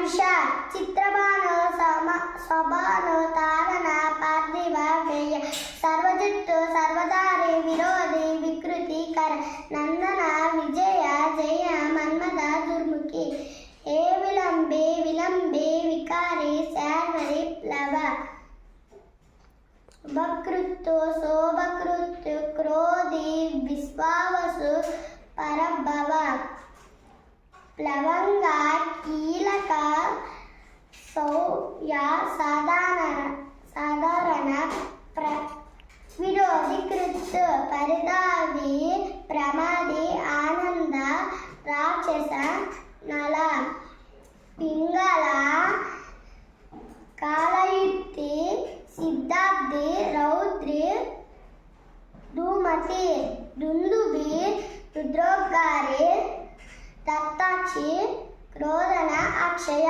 ಮಹಿಷ ಚಿತ್ರಬಾಣೋ ಸ್ವಬಾಣೋ ತಾರಣ ಪಾರ್ಥಿವ ಗೇಯ ಸರ್ವಜಿತ್ತು ಸರ್ವಧಾರಿ ವಿರೋಧಿ ವಿಕೃತಿಕರ ನಂದನ ವಿಜಯ ಜಯ ಮನ್ಮದ ದುರ್ಮುಖಿ ಹೇ ವಿಲಂಬೆ ವಿಲಂಬೆ ವಿಕಾರಿ ಸ್ಯಾರ್ವರಿ ಪ್ಲವ ಬಕೃತ್ತು ಸೋಬಕೃತ್ತು ಕ್ರೋಧಿ ವಿಶ್ವಾವಸು ಪರಭವ ಪ್ಲವಂಗ ಕೀಲಕ ಸೌಯ ಸಾಧಾರಣ ವಿರೋಧಿ ಕೃತ್ ಪರಿದಾವಿ ಪ್ರಮಾದಿ ಆನಂದ ರಾಕ್ಷಸ ನಲ ಪಿಂಗಳ ಕಾಲಯುಕ್ತಿ ಸಿದ್ಧಾಬ್ದಿ ರೌದ್ರಿ ಧೂಮತಿ ದುಂದುಬಿ ರುದ್ರೋದ್ಗಾರಿ ದತ್ತಾಕ್ಷಿ ಕ್ರೋಧನ ಅಕ್ಷಯ